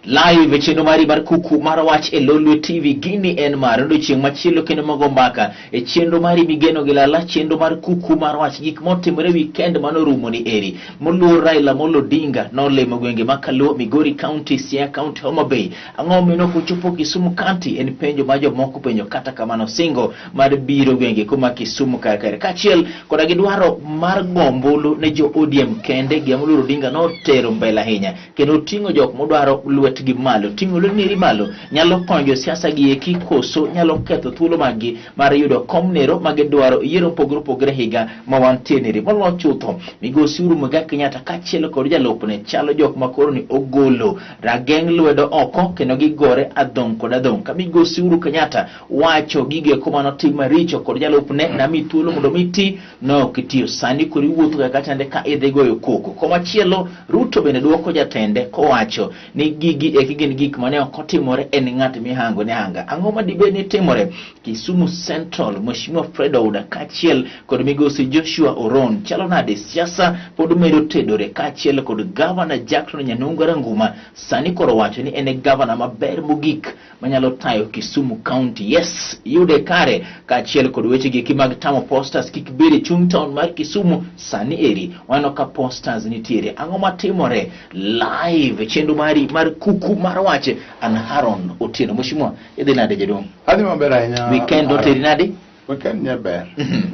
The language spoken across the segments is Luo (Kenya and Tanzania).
live Chenro Mar Kuku Mar Wach e Lolwe Tv gini en mar chieng machielo kendo mago mbaka e chenro mari migeno gi lala chenro mar Kuku Mar Wach gik motimore weekend manorumo ni eri moluor Raila molo Odinga nolemo gwenge makalo Migori County, Siaya County, Homa Bay. Ang'o mino kochopo Kisumu County en penjo ma jomoko penjo kata kamano singo mar biro gwenge kuma Kisumu kare kachiel koda gidwaro mar gombolo ne jo ODM kende gi moluor Odinga notero mbele ahinya kendo tingo jok modwaro lwetgi malo tingo lwetgi malo nyalo konyo siasa gi eki koso nyalo ketho thuolo magi mar yudo komnero magidwaro yiero pogre higa ma wantieniri molo chutho migosi Uhuru Muigai Kenyatta kachiel kod jalupne chalo jok makoro ni ogolo rageng lwedo oko kendo gigore adhong kod adhong ka migosi Uhuru Kenyatta wacho gige komano tim richo kod jalupne na mithuolo mondo miti no kitiyo sani kori wuotho kaka tande ka idhi goyo koko komachielo Ruto bende duoko jatende kowacho ni gigi gin gik mane okotimore en ng'at mihango ne hanga. Ang'o madibe ni timore Kisumu Central Mheshimiwa Fred Ouda kachiel kod migosi Joshua Oron chalo nade siasa pod medo tedore kachiel kod Governor Jackson Nyanungara Nguma sani koro wacho ni ene governor maber mogik manyalo tayo Kisumu County. Yes, yude kare kachiel kod weche gi mag tamo posters kikbiri chung town mar Kisumu sani eri wano ka posters nitiere. Ang'o matimore live chenro mari mar Kuku Mar Wach an Haron Otieno. Mheshimiwa idhi nade jedong? Adhi maber ahinya. Weekend oteri nade? Weekend nyaber.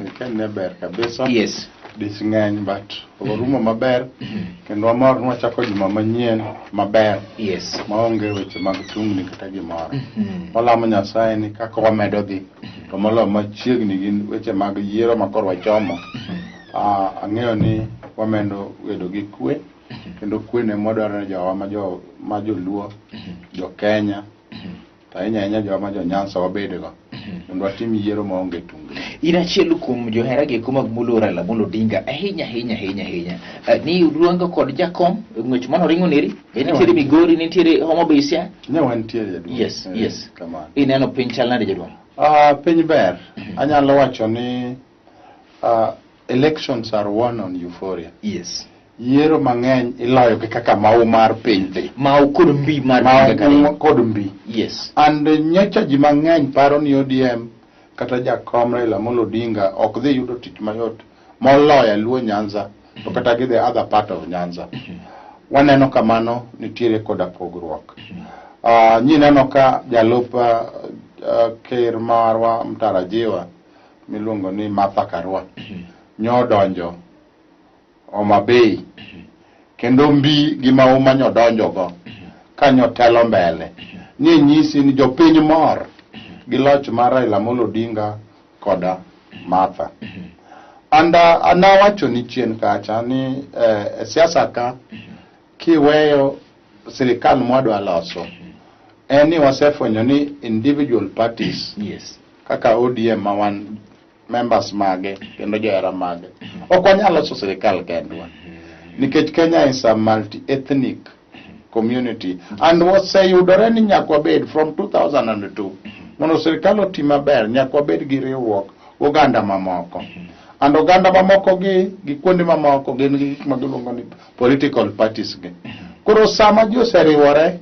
Weekend nyaber kabisa. Yes. Dis ng'eny but orumo maber kendo amor nwachako juma manyien maber. Yes. Maonge weche mag tungni kata gimoro. Walamo Nyasaye ni kaka wamedo dhi to molo machiegni gin weche mag yiero makoro wachomo. Ang'eyo ni wamendo wedo gi kwe kendo kwe ne modwaro ne jowa ma joluo jo Kenya ahinya jowa ma jo Nyanza wabedego kendo watim yiero maonge tungni. Irachiel kuom johera gi kuma moluor Raila molo Odinga ahinya ni ruanga kod jakom ng'wech mano ringo neri nitiere Migori nitiere Homa Bay Siaya ne wantiere. Yes kamano ineno piny chal nade jadwong? Piny ber. Anyalo wacho ni elections are won on euphoria. Yes. Yiero mang'eny iloyo kaka mau mar piny dhi. Mau kod mbi mar kod mbi. Yes. And nyocha ji mang'eny paro ni ODM kata jakom Raila molo Odinga ok dhi yudo tich mayot moloyo Luo Nyanza to kata gi the other part of Nyanza. Waneno kamano nitiere koda pogruok. Nyineno ka jalupa ker marwa mtarajiwa miluongo ni Martha Karua nyodonjo Homa Bay kendo mbi gi mauma nyodonjo go kanyo telo mbele ni nyisi ni jopiny mor gi loch mar Raila molo Odinga koda Martha. Anawacho ni chien kacha ni siasa ka kiweyo sirikal mwadwa loso eni wasefwenyo ni individual parties. Yes. Kaka ODM mawan members mage kendo johera mage ok wanyalo loso sirikal kendwa nikech Kenya is a multi-ethnic community and waseyudore ni nyakwa bed from 2002 mondo sirikal otim maber nyakwa bed gi riwruok oganda mamoko and oganda mamoko gi kuonde mamoko gin gik magiluongo ni political parties gi. Koro sama ji oseriwore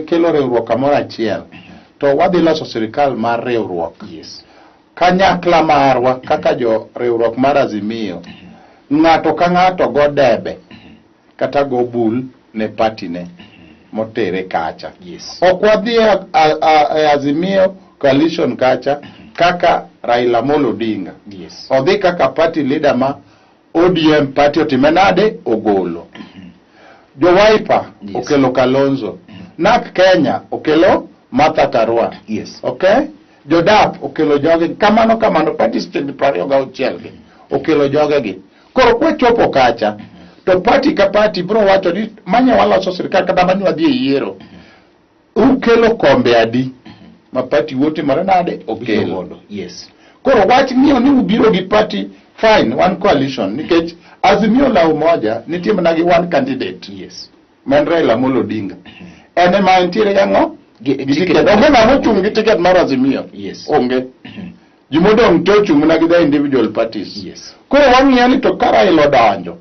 kelo riwruok kamoro achiel to wadhi loso sirikal mar riwruok. Yes. Kanyakla marwa kaka jo riwruok mar Azimio ng'ato ka ng'ato go debe kata go bul ne party ne motere kacha. Yes. Ok wadhi Azimio coalition kacha kaka Raila molo Odinga. Yes. Odhi kaka party leader ma ODM party otimenade ogolo. Jo Wiper okelo Kalonzo. NAK Kenya okelo Martha Karua. Yes. Okay? Jodap okelo joge kamano parties 26 gi okelo joge gi. Koro kwe chopo kacha to party ka party bro wacho ni manya waloso sirikal kata manyo adhi yiero ukelo kombe adi ma party wote maranade okelo. Yes. Koro wach ng'iyo ni ubiro gi party fine one coalition nikech Azimio la umoja nitie mana gi one candidate. Yes. Men Raila molo Odinga ene ma ntiere yango ticket onge ng'amo chung gi ticket mar Azimio. Yes. Onge jimodong to chung na gi the individual parties. Yes. Koro wang'iyo ni to ka Raila donjo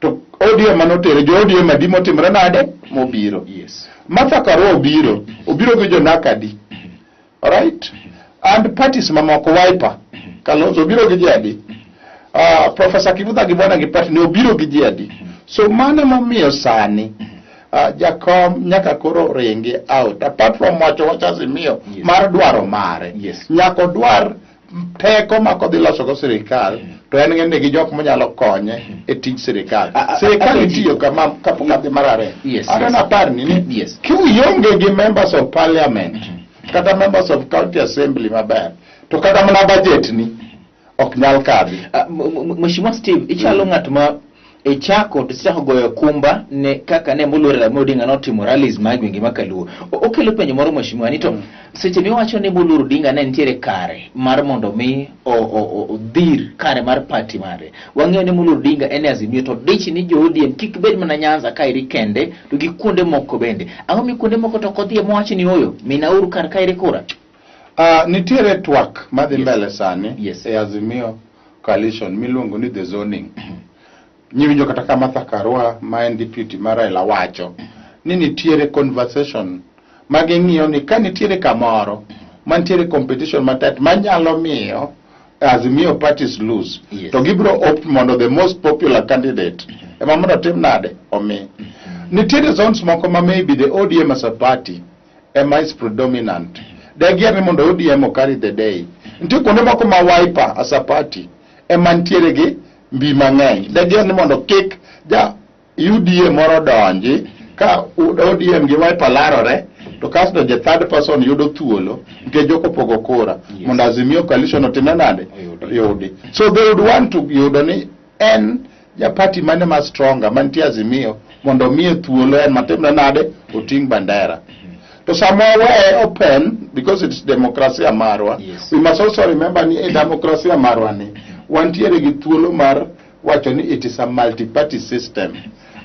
to ODM manotere jo ODM madimo timre nade mobiro. Yes. Martha Karua obiro gi jonakadi. Alright? And parties mamoko Wiper, Kalonzo obiro gi jadi. Professor Kivuta Gibwana gi party ne obiro gi jadi. So mano momiyo sani Jakom nyaka koro ringi out. Apart from wacho Azimio mar dwaro mare. Yes. Nyako dwar teko makodhi loso go sirikal to en ng'ene gi jok monyalo konye e tij sirikal. Sirikal itiyo kama kapok adhi marare. Yes. Adana par ni Yes. Kionge gi members of parliament kata members of county assembly maber to kata mana budget ni ok nyal kadhi. Mheshimiwa Steve, ichalo ng'at ma e chako to goyo kumba ne kaka ne Raila Odinga notimo rallies mag gwenge makaluo. Okelo penjo moro Mheshimiwa ni to seche miwacho ni Odinga ne nitiere kare mar mondo mi odhir kare mar party mare. Wang'eyo ni Odinga en Azimio to dich ni jo ODM kik bed mana Nyanza kairi kende to gi kuonde moko bende. Ang'o mi kuonde moko to kodhi mwachi ni oyo minauru kar kairi kura? Nitiere twak madhi mbele sani Yes. e Azimio coalition miluongo ni the zoning. Nyiwinjo kata kama Martha Karua ma en deputy mar Raila wacho ni nitiere conversation maging'iyo ni ka nitiere kamoro mantiere competition matet manyalo miyo Azimio parties lose. Yes. To gibro opt mondo the most popular candidate ema mondo tim nade omi. Nitiere zones moko ma maybe the ODM as a party ema is predominant. They get mondo ODM carry the day. Nitiere kuonde moko ma Wiper as a party ema nitiere gi mbi mang'eny. Degi ni mondo kik ja UDA moro donji ka ODM gi Wiper larore to kasto the third person yudo thuolo nke joko pogo kura. Yes. Mondo Azimio coalition otime nade yudi. So they would want to yudo ni en ja party mane ma stronger mantie Azimio mondo miye thuolo en matimne nade oting bandera. To somewhere open because it's democracy marwa. Yes. We must also remember ni democracy marwa ni wantiere gi thuolo mar wacho ni it is a multi-party system.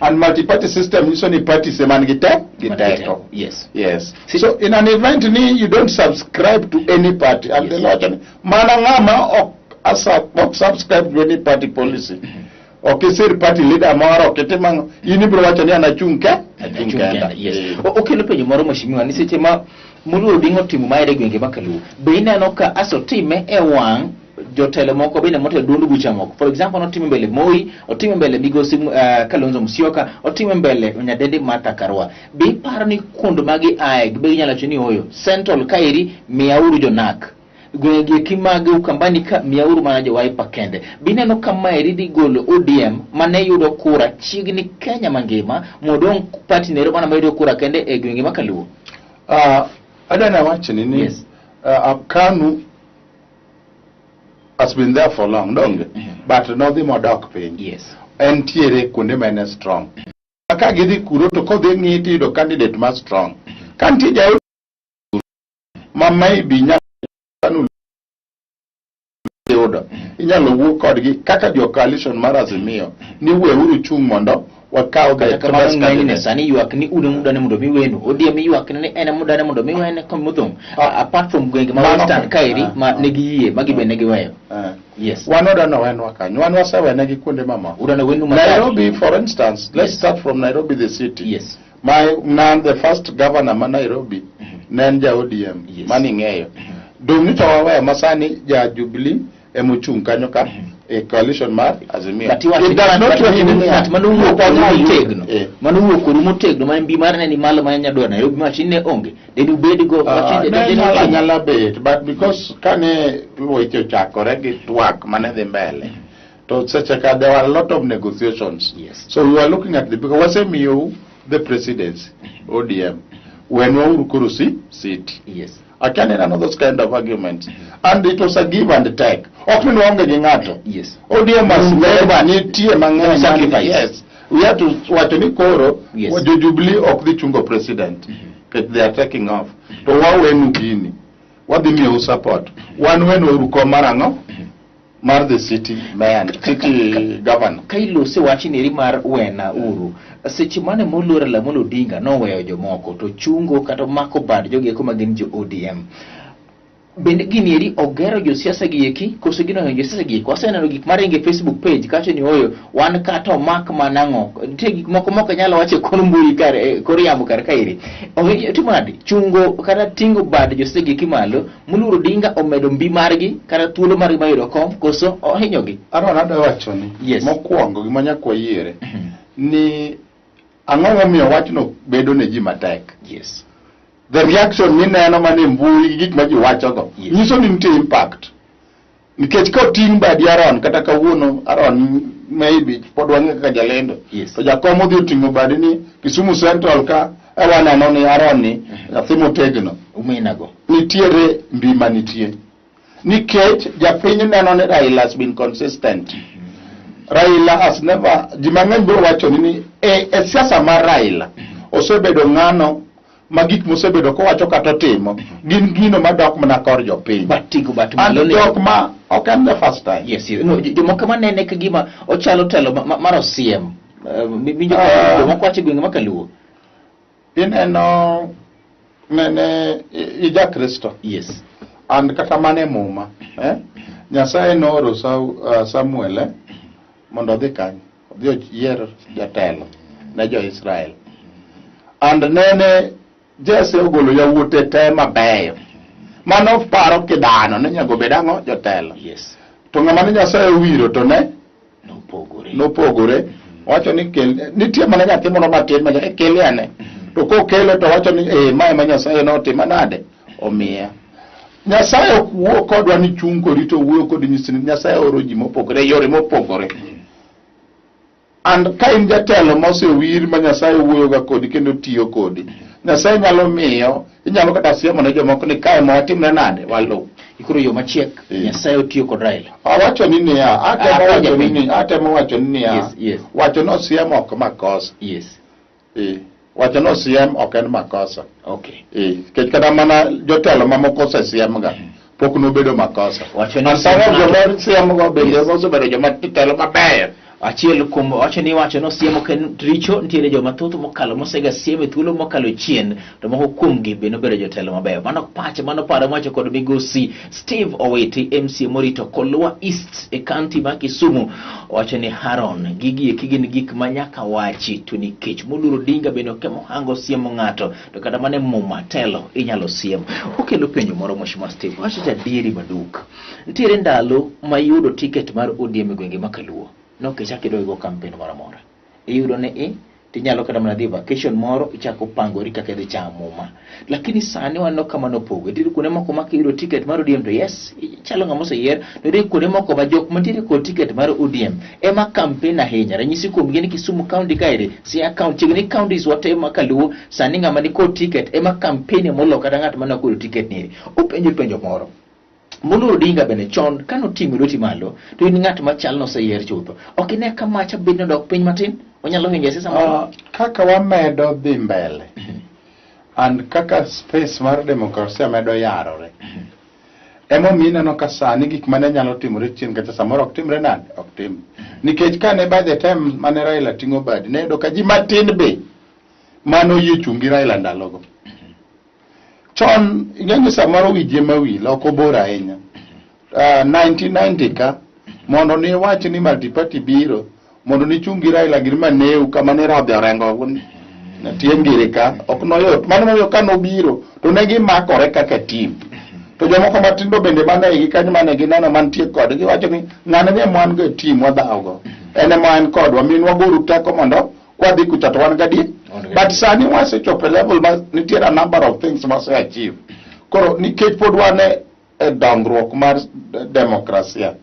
And multi-party system is only parties man giteko. Yes. Yes. So in an event ni you don't subscribe to any party and the law mana ngama ok subscribe to any party policy. Okay, sir party leader moro ketemang yini bro wacho ni anachunke. Yes. Okelo penjo moro Mheshimiwa ni seche ma Odinga timo maere gwenge makaluo. Be ineno ka asotime e wang' jotelo moko bende mote dundu bucha moko. For example, otime mbele Moi, otime mbele Migosi Kalonzo Musyoka, otime mbele Nyadendi Martha Karua. Be paro ni kuonde magi ae be nyalo chini oyo Central kairi miauru jonak. Gwenge kimage ukambani ka miauru manaje Wiper kende. Bineno kama eridi golo ODM mane yudo kura chigni Kenya mangima modong party nero mana mayudo kura kende e gwenge makaluo. Adana wacho ni Yes. KANU has been there for long, but nothing more dark pain. Yes. Entiere kunde mene strong. Aka gidi kuro to kodhi ngiti do candidate ma strong. Kanti ja mamai binya KANU odo. Inyalo wuok kodgi kaka jo coalition mar Azimio ni weuru chung mondo wakao the best candidate. Sani yuak ni ude muda ne mudo miwenu. ODM yuak ni ene muda ne mudo miwene komudong. Apart from gwenge ma Western kairi ma negiye magibe negiweyo. Yes. Wanoda no wen wakanyo. Wan wasewe negi kuonde mama. Udana wenu Nairobi, for instance. Let's start from Nairobi, the city. Yes. The first governor ma Nairobi, Nenja ODM, yes. Maning'eyo. Dongi to wawe masani ja Jubilee emuchung kanyo ka a coalition mar Azimio. It does not mean manuwo tegno. Manuwo kurumo tegno man bi marne ni malo manya do Nairobi machine onge. They do bed go nyala bet, but because kane luocho chakore gi twak mane dhi mbele. To seche ka there were a lot of negotiations. Yes. So we were looking at because Azimio the presidency ODM when we were seat. Yes. I can't know those kind of arguments. And it was a give and take. Often longer than that. Yes. ODM must never need sacrifice. Yes. We have to watch any koro. Yes. What Jubilee of the Chungo president. They are taking off. To when Ugini. What the meal support. One when Urukomarango. Mar the city man, city governor. Kailo se wachi ni mar wena uru. Seche mane Raila Odinga no weyo jomoko to chungo kata mako bad jogi eko magin jo ODM. bende gini eri ogero josiasa gi eki koso gino josiasa gi eki waseneno gik maringe Facebook page kacho ni oyo wan kata mak manang'o nitie gik moko moko nyalo wache kor mbui kare kor yamo kar kairi timo nade chungo kata tingo bad josiasa gi eki malo muluoro Odinga omedo mbi margi kata thuolo margi mayudo kom koso ohinyogi. Aron ada wacho ni Yes. mokwongo gima nyakwa yiere ni ang'o momiyo wachno bedo ne ji matek. Yes. The reaction mineno mane mbui gik ma ji wachogo Yes. nyiso ni nitie impact. Nikech ka oting' badi Aron kata kawuono Aron maybe pod wang'e kaka jalendo. Yes. To jakom odhi oting'o badi ni Kisumu Central ka waneno ni Aron ni nyathi motegno. Umenago. Nitiere mbima nitie. Nikech japiny neno ni Raila has been consistent. Raila has never, ji mang'eny biro wacho ni e siasa mar Raila osebedo ng'ano ma gik mosebedo kowacho kata timo gin gino madok mana kor jopiny. Batigo bat And malo ne. jok ma ok en the first time. Yes, yes. No, jomoko manene ka gima ochalo telo mar osiem. Minjo jomoko wacho gwenge makaluo. Ineno nene ija Kristo. Yes. And kata mane muma. Nyasaye nooro Samuel mondo odhi kanyo. Odhi oyier jatelo ne jo Israel. And nene Jesse ogolo yawuote te mabeyo. Mano paro kidano ne nyago bedang'o jotelo. Yes. To ng'ama ne Nyasaye wiro to ne Nopogore. Wacho ni nitie mana nyathi moro matin ma kele ane. To kokele to wacho ni mae ma Nyasaye notimo nade omiya. Nyasaye ok wuo kodwa ni chung' kodi to wuoyo kodi nyisini Nyasaye oro ji mopogore yore mopogore. And ka in jatelo mosewir ma Nyasaye wuoyoga kodi kendo tiyo kodi, Nyasaye nyalo miyo inyalo kata siemo ne jomoko ni kae ma watimne nade walu. Ikoro yo machiek Nyasaye otiyo kod Raila. Wacho ni niya, atemo wacho ni niya. Yes. Wacho no siemo ok makosa. Yes. Wacho no siem ok en makosa. Okay. Kech kada mana jotelo mamoko osesiemga pok nobedo makosa. Wacho ni joma siemgo bende osebedo joma telo maber. Achiel kuom wacho ni wacho no siemo ken richo nitiere joma thoth mokalo mosega siemo thuolo mokalo chien to moko kuomgi be nobedo jotelo mabeyo. Mano pache mano paro wacho kod migosi Steve Owiti MC Morito Kolwa East e county ma Kisumu wacho ni Haron gigi gin gik manyaka wachi to nikech moluoro Odinga be nokemo hango siemo ng'ato to kata mane muma telo inyalo siemo. Okelo penjo moro Mheshimiwa Steve wacho jadieri maduk nitiere ndalo mayudo ticket mar ODM e gwenge makaluo no kichaki doigo campaign mora iyudo ne tinyalo kada mana dhi vacation moro ichako pangori kaka dhi chamuma lakini sani wano kama no pogo ndiri kune moko makiyudo ticket mar ODM to yes chalo ngamo se yer ndiri kune moko ba jok mandiri ko ticket mar ODM ema campaign ahinya ranyisi kuom gini Kisumu county kaire si account chigni counties whatever kaluo sani ngama ni ko ticket ema campaign molo kada ng'at mana ko ticket ni penjo moro moluoro Odinga bene chon kano timo doti malo to in ng'at machal no seyier chutho ok ine ka macha bedno dok piny matin onyalo hinye sisa moro kaka wamedo dhi mbele and kaka space mar demokrasia medo yarore emo mineno ka sani gik mane nyalo timore chien kacha samoro ok timre nade ok tim nikech kane by the time mane Raila ting'o badi ne do ka ji matin be mano yie chungi Raila ndalogo chon ing'eyo samoro wije mawil ok obor ahinya 1990 ka mondo ni wach ni multiparty biro mondo ni chungi Raila gir maneu kama ne rodhe orengo na tiengire ka ok noyot mano moyo ka nobiro to ne gimakore kaka team to jomoko matindo bende mane gi kanyo mane gineno mantie kod giwacho ni ng'ane ne mwan go team wadhaogo ene man kodwa minwa goru teko mondo kwadhi kucha to wan gadi but sani wasechopo level ma nitiere a number of things mase achieve koro nikech pod wan e dongruok mar demokrasia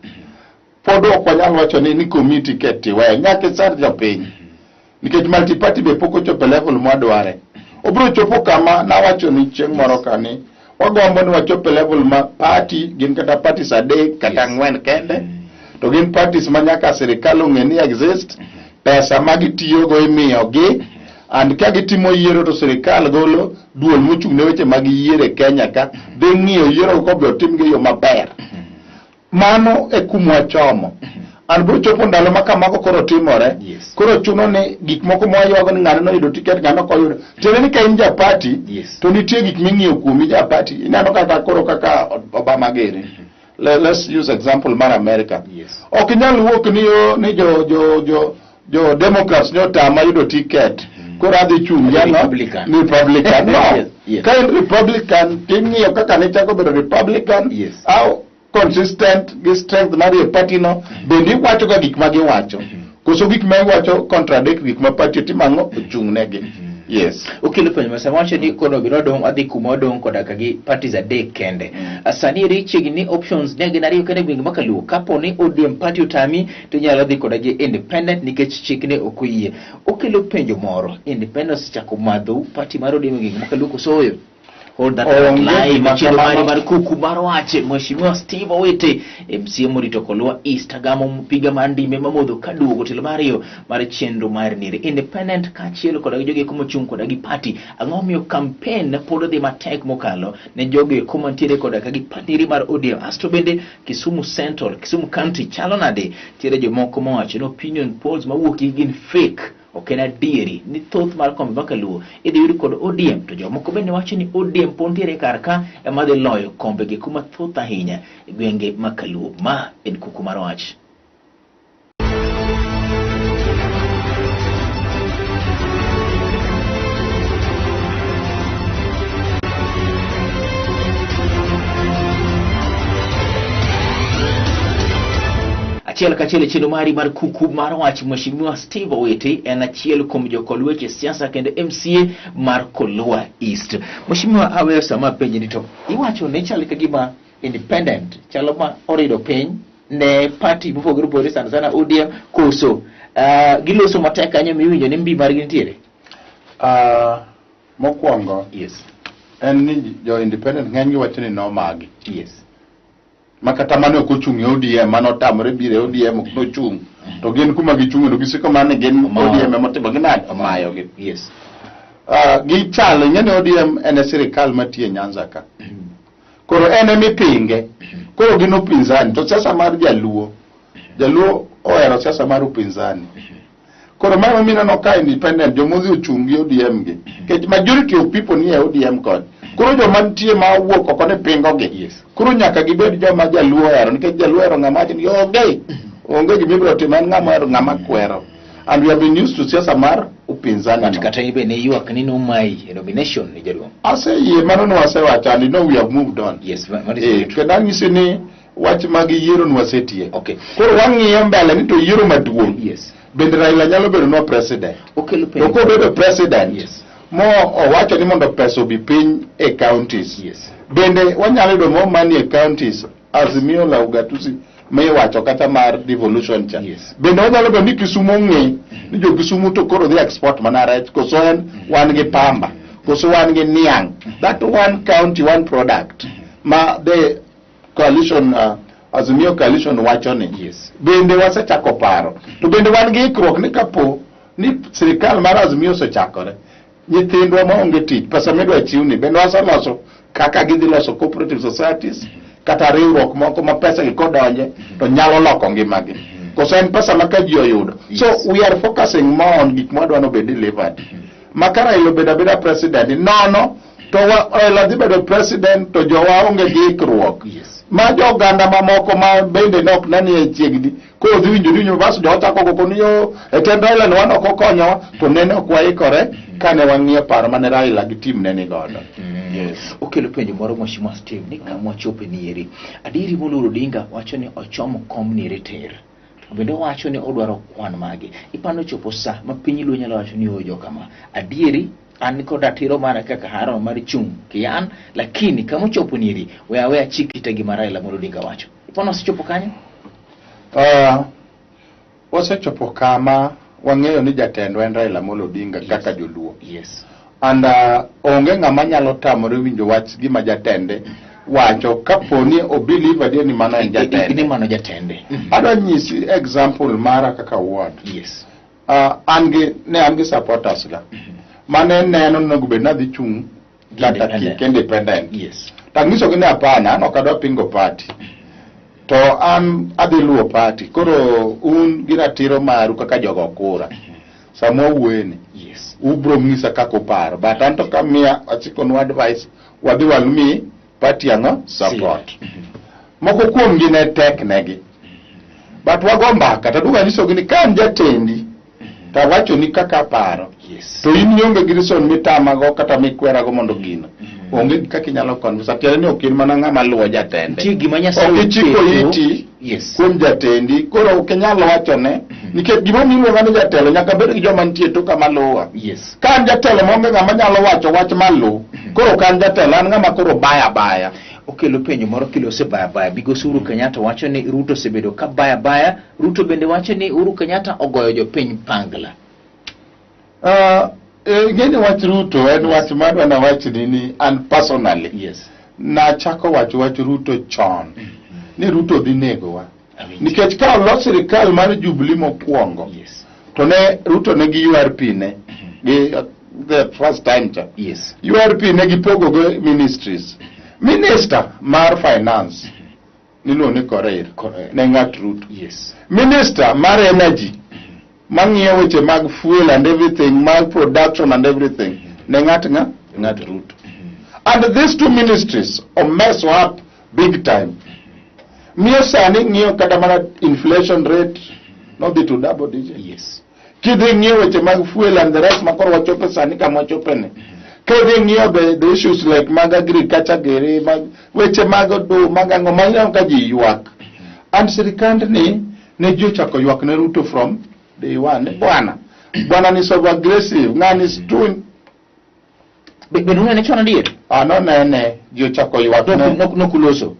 pod ok wanyal wacho ni committee keti we nyaka sar jopiny nikech multiparty be pok ochopo level mwadware obiro chopo kama na wacho ni chieng' moro kani wagombo ni wachopo level ma party gin kata parties adek kata ang'wen kende to gin parties ma nyaka sirikal ong'e ni exist pesa ma gitiyogo imiyogi and ka gitimo yiero to sirikal golo duol mochung' ne weche mag yiero e Kenya ka dhi ng'iyo yiero ko be otim gi yo maber mano e kumwa chomo an bro chopo ndalo ma kamago koro timore koro chuno ni gik moko mwayogo ni ng'ano noyudo ticket ng'ano koyudo tiende ni ka in ja party to nitie gik ming'iyo kuomi ja party ineno kaka koro kaka Obama gere. Let's use example mar America. Yes. Ok inyal wuok ni jo Democrats no tama yudo ticket. Koro adhi chung ya Republican. Republican. No. Yes. Ka Republican ting'iyo kaka ne chako bedo Republican. Yes. How consistent gi strength mar party no bende iwacho ga gik ma giwacho. Koso gik ma iwacho contradict gik ma party timango chung negi. Yes. Okelo penjo masa wacho ni kono biro dong adhi kuma dong koda kagi parties adek kende. Asani richi ni options ne gin ariyo kende gwenge makaluo. Kapo ni ODM party utami to nyalo dhi koda gi independent nikech chik ne okoyie. Okelo penjo moro. Independence chako madho party mar ODM gwenge makaluo kosoyo. Hold that line. Chenro Kuku Kuku Mar Wach, Mheshimiwa Steve Owete, MCA Morito Kolwa East, Agamo mpiga mandime mamodho kaduogo telo mario mar chenro mar nire. Independent kachielo koda joge kuma chung koda gi party. Ang'omiyo campaign pod dhi matek mokalo ne joge kuma ntiere koda kagi party mar ODM. Asto bende Kisumu Central, Kisumu County chalo nade tiere jomoko mawacho no opinion polls mawuok gin fake. Ok en adieri ni thoth mar kombe makaluo idhi yud kod ODM to jomoko bende wacho ni ODM pontiere kar ka ema dhi loyo kombe gi kuma thoth ahinya e gwenge makaluo. Ma en Kuku Mar Wach. Achiel kachiel chenro mari mar Kuku Mar Wach, Mheshimiwa Steve Owete en achiel kuom jokol weche siasa kendo MCA mar Kolwa East. Mheshimiwa aweyo sama penjo ni to iwacho ne chal ka gima independent chalo ma orido piny ne party mopogore opogore sana ODM koso giloso matek kanyo miwinjo ni mbi margi nitiere. Mokwongo. Yes. En ni jo independent ng'eny wacho ni no magi. Yes. Makata mane ok ochung' ODM mano tamre bire ODM ok nochung'. To gin kuma gichung' to gisiko mane gin ODM motimo ginade omayo gi. Yes. Gichal ng'ene ODM en sirikal matie Nyanza ka. Koro en mipinge. Koro gin upinzani to siasa mar Jaluo ohero siasa mar upinzani. Koro mano mina no ka independent jomodhi ochung' gi ODM gi. Kech majority of people ni ODM kod. Koro joma nitie ma wuok oko ne pingo gi. Yes. Koro nyaka gibed joma Jaluo hero nikech Jaluo hero ng'ama ni onge gimibiro timo en ng'ama hero ng'ama kwero. And we have been used to siasa mar upinzani. But kata ibe ne yuak ni no mai nomination ni Jaluo. Aseyie mano no wasewacho and we have moved on. Yes, what is it? Kenda nyisi ni wach mag yiero no wasetie. Okay. Koro wang'iyo mbele ni to yiero maduong'. Yes. Bende Raila nyalo bedo no president. Okay, penjo. Oko bedo president. Yes. Mo owacho ni mondo pesa obi piny e counties. Yes. Bende wanyalo yudo mo money e counties Azimio la ugatuzi me wacho kata mar devolution cha. Yes. Bende wanyalo bedo ni Kisumu ng'e ni jo Kisumu to koro dhi export mana rech koso en wan gi pamba koso wan gi niang'. That one county one product ma the coalition Azimio coalition wacho ni. Yes. Bende wasechako paro to bende wan gi ikruok ni kapo ni sirikal mar Azimio osechakore nyithindwa maonge tich pesa midwa chiwni bende waseloso kaka gidhi loso cooperative societies kata riwruok moko ma pesa gi kodonje to nyalo loko ngimagi koso en pesa ma ka ji oyudo. So we are focusing more on gik mwadwano be delivered. Makara ilo beda president nono to Raila dhi bedo president to jowa onge gi ikruok. Yes. Ma joganda mamoko ma bende nok nani e chiegni ko dhi winjo bas jo chako koko niyo e tend Raila no wan ok okonyo to nene ok waikore kane wang'iyo paro mane Raila gi team nene godo. Yes. Okelo penjo moro Mheshimiwa Steve ni kama chope ni eri. Adieri moluoro Odinga wacho ni ochomo kom ni reter. Bende wacho ni odwaro kwan mage. Ipano chopo sa ma piny luo nyalo wacho ni ojo kama. Adieri an kod ratiro mana kaka haro mar chung kian lakini kama chopo ni eri we chikita gi Raila moro Odinga wacho. Ipano se chopo kanyo? Wasechopo kama wang'eyo ni jatendwa en Raila Molo Odinga kaka joluo. Yes. And onge ng'ama nyalo tamore winjo wach gima jatende wacho kapo ni obelieve adier ni mano en jatende. Ni mano jatende. Adwa nyisi example mara kaka ward. Yes. An gi supporters ga. Mane neno nogo bed nadhi chung kata independent. Yes. Tangiso gi ne apana an ok adwa pingo party. To an adhi luwo party. Koro un gi ratiro maru kaka jogo kura. Samo wuene. Yes. Ubro ng'isa kako paro. But anto kamia achiko no advice wadhi walmi party ango support. Moko kuom gi ne tek negi. But wago mbaka taduga nisogi ni kan jatendi ta wacho ni kaka paro. Yes. To in yonge gi reason mitamago kata mikwera go mondo gino. Onge kaka inyalo converse. Tiende ni ok in mana ng'ama luwo jatende. Ti gima Nyasaye ok chiko iti. Yes. Kuom jatendi koro ok inyalo wachone nikech gima miluongo ni jatelo nyaka bed gi joma nitie to kama luwa. Yes. Kan jatelo monge ng'ama nyalo wacho wach malu. Koro kan jatelo an ng'ama koro baya. Okelo penyo moro kilo se baya. Bigosi Uhuru Kenyatta wacho ni Ruto sebedo ka baya. Ruto bende wacho ni Uhuru Kenyatta ogoyo jopiny pangla. Ngene wach Ruto en wach madwa na wach ni an personally. Yes. Na chako wach Ruto chon. Ni Ruto dhi nego wa. Nikech ka olosi sirikal mar Jubilee mokwongo. Yes. To ne Ruto ne gi URP ne. The first time cha. Yes. URP ne gipogo go ministries. Minister mar finance nilo ne Korir ne ngat Ruto. Yes. Minister mar energy mang'iyo weche mag fuel and everything, mag production and everything ne ngat Ruto. And these two ministries mess up big time. Miyo sani ng'iyo kada mana inflation rate no be to double digit. Yes. Kidhi ng'iyo weche mag fuel and the rest makoro wachope sani kama wachope ne. Kidhi ng'iyo the issues like mag agriculture gere, mag weche mag do magango manyo ka ji ywak. And sirikand ne ji ochako ywak ne Ruto from day one. Bwana ni so aggressive, ngani is too. Benuna ne chona diet. No ne ji ochako ywak no kuloso.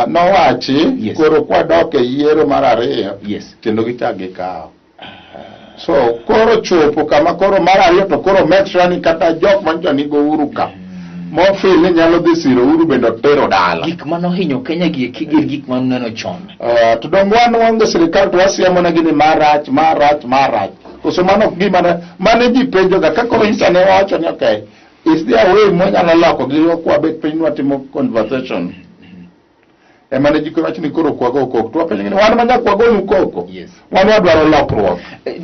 No wachi. Yes. Koro kwa doke yiero mar ariyo. Yes. Kendo gichage kao. So koro chopo kama koro mar ariyo to koro make sure ni kata jok manjo ni go Uhuru ka. Mo feel ni nyalo dhi siro Uhuru bendo tero dala. Gik mano hinyo Kenya gi kigir gik mano neno chon. To dongwan wango sirikal to wasiemo na gini marach. Koso mano gima mane ji penjo ga kako insane wacho ni okay. Is there a way mo nyalo loko gi kwa bet piny watimo conversation. Emane jiko wacho ni koro kwago koko to penjo ni wan manya kwago nu koko. Yes. Wan wadwaro lokruok.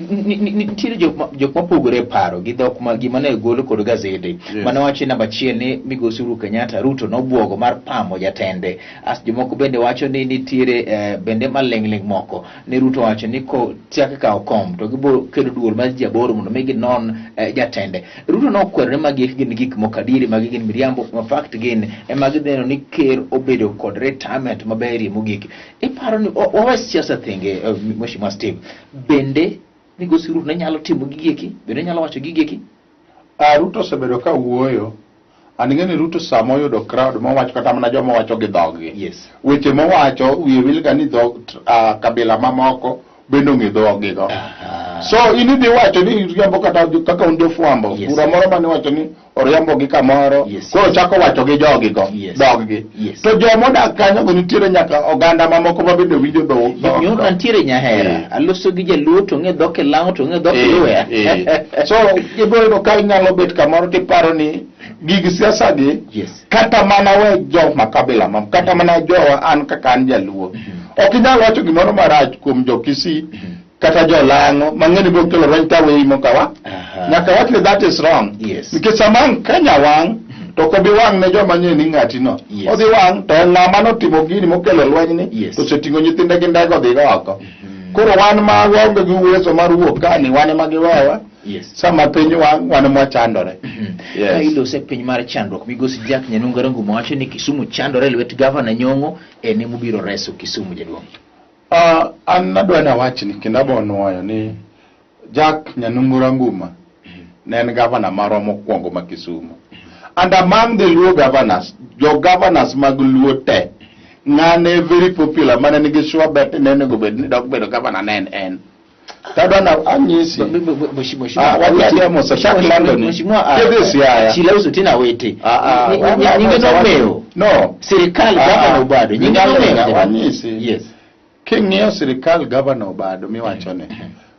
Nitiere jok mopogore paro gi dhok ma gima ne golo kod gazede. Yes. Mane wacho namba achiel ni Migosi Uhuru Kenyatta Ruto nobuogo mar pamo jatende. As jomoko bende wacho ni nitiere bende maling'ling moko ni Ruto wacho ni ko tiake ka okom to gibo kelo duol mar jaboro mondo migi non jatende. Ruto nokwerre magi gin gik mokadiri magi gin miriambo ma fact gin magi deno ni ker obedo kod retirement maberi mogik. Iparo ni owas siasa thenge Mheshimiwa Steve bende Migosi Ruto ne nyalo timo gigeki bende nyalo wacho gigeki. Ruto sebedo ka wuoyo aningeni Ruto samo yudo crowd mo wacho kata mana joma wacho gi dhoggi. Yes. Weche mo wacho wiye wilga ni dhog kabila mamoko bendo ngi dhoggi go. So inidhi wacho ni riambo kata kaka unjo fuambo. Yes. Pura moro mane wacho ni oriambo gi kamoro. Yes. Koro chako wacho gi jogi go. Yes. Dhoggi. Yes. To jomo dak kanyo go nitiere nyaka oganda mamoko ma bende winjo dhog. Nyo antiere nyahera. Aloso gi jaluo to nge dhoke lango to nge dhoke luya. So ibo ka inyalo bet kamoro tiparo ni gigi siasa gi. Yes. Kata mana we jo makabila mam kata mana jowa an kaka an jaluo. Ok inyalo wacho gimoro marach kuom jo Kisii kata jo Lang'o mang'eni bo kelo renta we imo kawa. Nyaka wacho ni that is wrong. Yes. Nikech samang Kenya wang to ko bi wang ne joma nyeni ng'ati no. Yes. Odhi wang to ng'ama no timo gini mokelo lweny ni. Yes. To setingo nyithinde gi ndego dhi oko. Koro wan ma wonge gi uwezo mar wuok kani wan ma giwewa. Yes. Sama piny wan mo chandore. Yes. Ka ilose piny mar chandruok Migosi Jack Nyanunga Rangu wacho ni Kisumu chandore lwet Governor Nyong'o ene mobiro reso Kisumu jaduong'. An nadwa na wach ni kendo abonwoyo ni Jack Nyanunga Ranguma ne en governor maro mokwongo ma Kisumu. And among the Luo governors, jo governors mag Luo te, ng'ane very popular mane nigi sure bet ne go bed ni dok bedo governor ne en. Tadwa na anyisi. Watia mo sa Shak London. Mheshimiwa Chilauzo tena wete. Nyinge no meo. No. Serikali governor Obado. Nyinge no meo. Anyisi. Yes. King'iyo serikal governor Obado miwachone.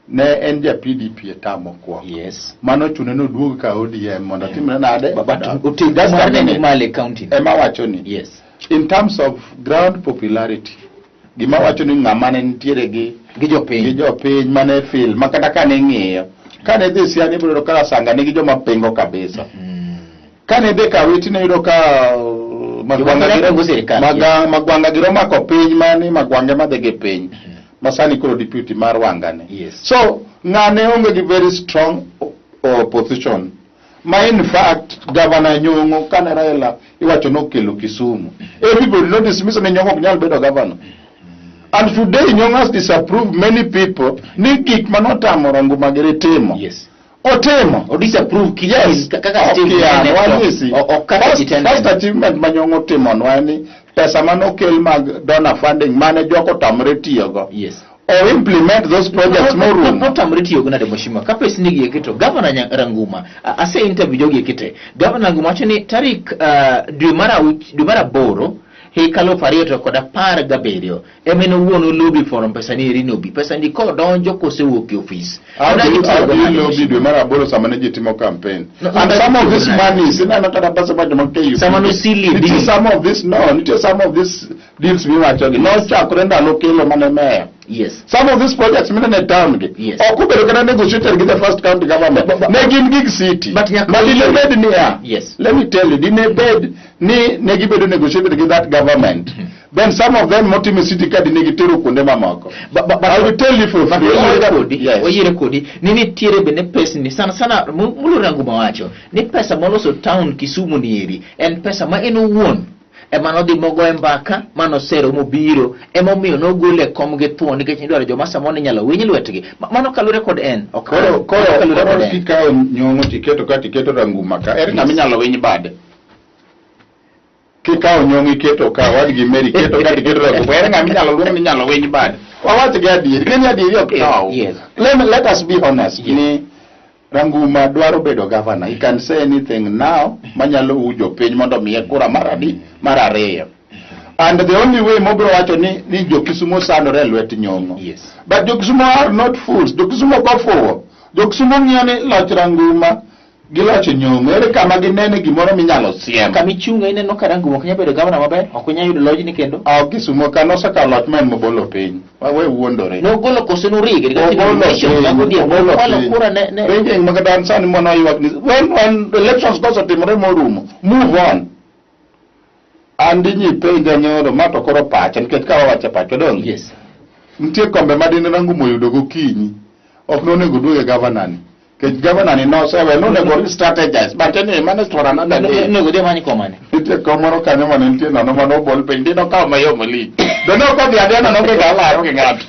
Ne en ja PDP etamo kwa. Yes. Mano chune no duog ka ODM mondo timre nade. That's the Male County. Ema wachoni. Yes. In terms of ground popularity. Gima wachoni ng'ama ne nitiere gi jopiny mane feel makata kane ng'iyo. Kane dhi Siaya biro kala sanga nigi joma pengo kabisa. Kane dhi Kawiti ne yudo ka magwanga giro mako piny mani magwange madhege piny masani koro deputy mar wangane. So ngane onge gi very strong opposition. Ma in fact governor Nyong'o kane Raila iwacho nokelo Kisumu, everybody know dismiss ne Nyong'o ok nyal bedo governor. And today Nyong'o has disapproved many people ni gik manotamo Ranguma gere timo. Otemo o disapprove kaka first achievement ma Nyong'o timo nwani pesa manokel mag donor funding mane joko tamre tiyogo. Or implement those projects more room. Not amriti yoguna de moshima. Kapes nigi yekito. Governor Ranguma. Ase interview jogi yekite. Governor Ranguma chani tarik dumara boro. He kalo parieto koda par gaberio. Emeno uono lobby forum pesani rinobi. Pesani ko donjo kose woki office. Lobby dumara boro samane jitimo campaign. And some of this money is not a person some of this some of this deals we were talking. No chakurenda lokelo maneme. Some of these projects mean a town. Or could be negotiated with the first county government. Negin gig city. But in bed near. Let me tell you, in a bed negibedo negotiated with that government. Then some of them Motimi city card negatiru kundema mako. But I will tell you for free. Nini tire bene pesa ni sana mulu Ranguma wacho. Ni pesa moloso town Kisumu ni eri. And pesa ma eno won. Emano di mogo embaka mano sero mo biro emo miyo no gole komge tuo nikech ndwaro joma samone nyalo winyi lwetgi mano kalure kod en koro kikawo Nyong'o tiketo Ranguma ka eri ng'ama inyalo winy bade kikawo Nyong'o iketo ka wadgi Mary keto Ranguma eri ng'ama inyalo luong ni nyalo winy bade wawach gi adieri ni adieri ok taw. Let us be honest. Ni Ranguma dwaro bedo governor. He can say anything now. Manyalo ujo piny mondo miye kura marariyo. And the only way mobro wacho ni jokisumo sandore lwet Nyong'o. But jokisumo are not fools. Jokisumo go forward. Jokisumo ng'iyo ni loch Ranguma gi loch Nyong'o ere kama ginene gimoro minyalo siem. Kamichunga ineno ka Ranguma ok nyal bedo governor maber. Ok nyal yudo lojni kendo. Kisumo kano saka lot men mobolo piny. We wuondore. No golo koso no rige. When elections goes otimore morumo, move on. And nyi penja nyoro mato koro pacha nikech ka wawache pacha dong. Nitie kombe madine Ranguma oyudo gokinyi. Ok nonego duoge governor ni. Kech governor ni no sewe no nego strategize. But anyway, manage for another day. No go mani komane. Nitie komoro kanyo mane nitie no mano bol piny dino kawo mayomo li. Dono ko bi adena no ke galaro ke ng'ato.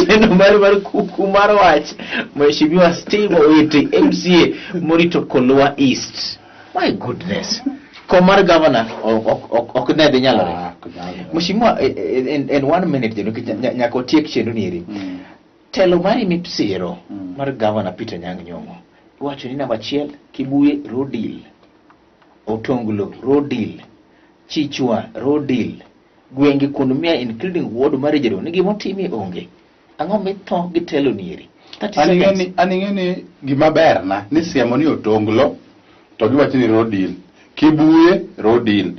Chenro mar Kuku Mar Wach. Mheshimiwa Steve Oiti MCA Morito Kolwa East. My goodness. Komar governor ok ne de nyalore. Mheshimiwa in 1 minute nyako tiek chenro niri. Telo mari mipsiro mar governor Peter Nyong'o. Wacho ni namba 1 Kibuye road deal. Otonglo road deal. Chichwa road deal. Gwenge kunumia including ward marriage ni gimotimi onge. Ang'o mitho gi telo niri. Aning'eni gima ber na ni siemo ni Otonglo to giwacho ni road deal. Kibuye road deal.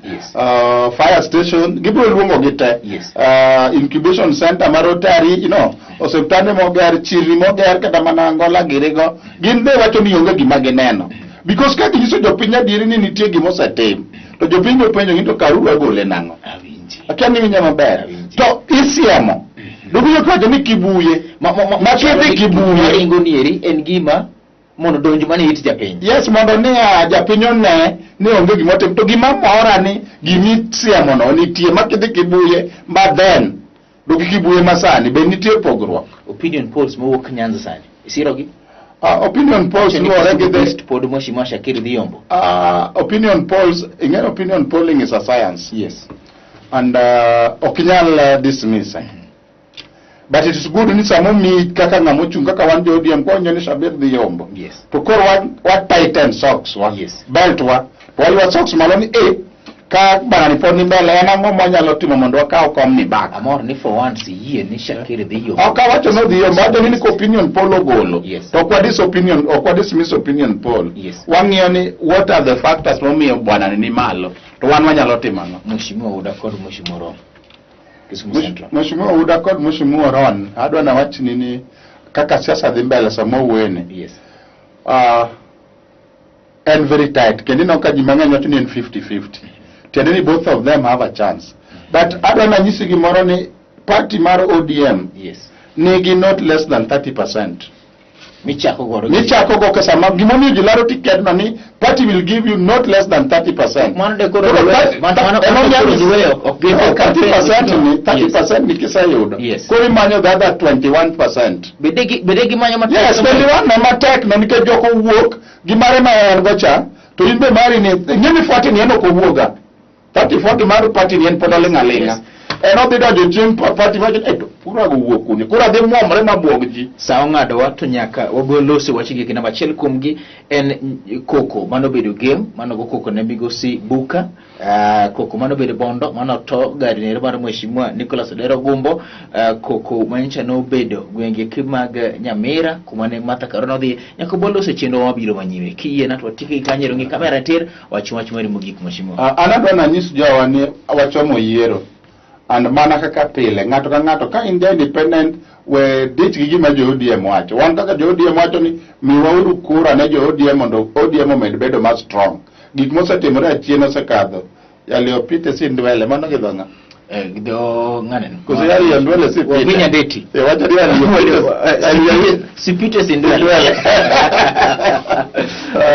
Fire station gibro luongo gite. Incubation center marotari osiptande moger chiri moger kata mana Angola girego gin be wacho ni onge gima gineno because ka giso jopiny adieri ni nitie gima osetim to jopiny jopenjo ni to karuru gole nang'o akiani winya maber to isiemo dubiyo kwacho ni Kibuye machete Kibuye ingo nieri en gima mondo donjo mane it japiny. Yes, mondo ni japiny one ni onge gima otim to gima mora ni gimi siemo no nitie makidhi Kibuye but then dogi Kibuye masani be nitie pogruok. Opinion polls mowuok Nyanza sani isirogi. Opinion polls luwore gi best pod Mheshimiwa Shakir Dhiombo. Opinion polls, again, opinion polling is a science. And okinyal dismiss. But it is good ni samo mi kaka ngamo chung kaka wan jo ODM ko nyoni Shakir Dhiombo. To kor what tighten socks wa. Belt wa. Wa socks maloni ka bana ni poni mbele yana ngomo nyalo timo mondo wakaw kom ni back. Amor ni for once yie ni Shakir Dhiombo. Ka wacho no Dhiombo ado ni opinion poll ogolo. To kwa this opinion or kwa this miss opinion poll. Wang'iyo ni what are the factors momiyo bwana ni malo. To wan wanyalo timo no. Mheshimiwa Uda kod Mheshimiwa Ron. Mheshimiwa Uda kod Mheshimiwa Ron adwa na wach nini kaka siasa dhi mbele samo wene. and very tight. Kendi no ka ji mang'eny wacho ni en 50-50. Tiende ni both of them have a chance. But adwana nyisi gimoro ni party mar ODM nigi not less than 30%. Michako go kesa ma gimoni jilaro ticket no ni party will give you not less than 30%. Mano de koro 30% ni kisa yudo. Kori manyo the other 21%. Bedegi manyo matek. Yes, 21 na matek no nike joko wuok gimare ma en gocha to imbe mari ni nyemi 40 ni eno ko wuoga. 30-40 mar party ni en podalinga linga. Eno bido jochim party ma pura go wuok kuni. Kura de muomre mabuog ji. Sa ongado wato nyaka wagolose wachigi kina machiel kuomgi en koko mano bedo game mano go koko ne migosi buka koko mano bedo bondo mano to gari ne mar mheshimiwa Nicholas Odero Gumbo koko mancha no bedo gwenge kimag Nyamira kumane Martha Karua dhi nyaka bolose chenro mabiro manyime kiye na to tike kanyero ngi kamera tir wach mari mogik mheshimiwa anadwa na nyis jawa ni wachomo yiero and mana kaka pile ngato ka ngato ka independent we ditch gi gima jo ODM wacho wan kaka jo ODM wacho ni miwauru kura ne jo ODM mondo ODM omed bedo mas strong gik mosetimore achien osekadho yaliopite sindwele mano gidonga do nganen kuzo yali ndwele si pite winya deti wacha dia sipite sindwele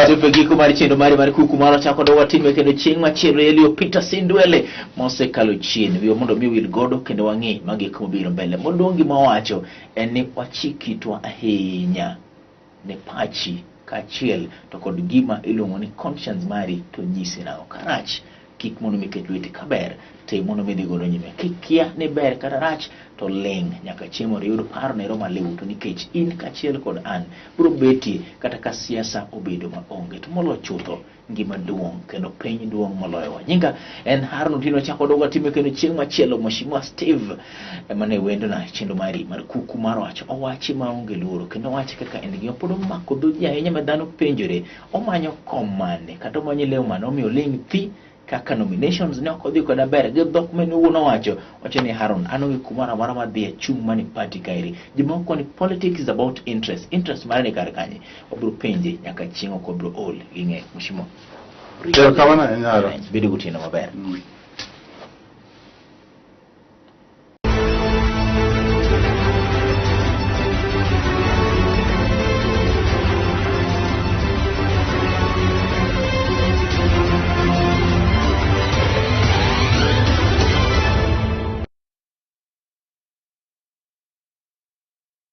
Tupe giko mari chendo mari kuku mara chako do watime kendo chieng machielo yaliopita sindwele mose kalo chien wiyo mondo mi wil godo kendo wangi magi kumobiro mbele modongi mawacho eni wachikitwa ahinya ne pachi kachiel to kod gima iluongo ni conscience mari to nyisi na okarach kik mono miket lweti kaber te mono midhi godo nyime kikia ni ber kata rach to ling nyaka chiemo riyudo paro ne roma lewu to nikech in kachiel kod an bro beti kata ka siasa obedo maonge to molo chutho ngima duong kendo piny duong moloyo wa nyinga en Harun Tino chako doga time kendo chieng machielo mheshimiwa Steve mane wendo na chendo mari mar kuku mar wach owachi maonge luoro kendo wache kaka en gi opodo mako dhoji ahinya madhano penjore omanyo komane kata omanyo lew mano omiyo ling thi kaka nominations ne okodhi koda ber gi dhok mene uno wacho ni Harun anongi kumara mara madhie chung mani party kairi jimoko ni politics is about interest mara ni kar kanye obro penje nyaka chieng' okobro ol ing'e mheshimiwa kawana nyaro bedo gutino maber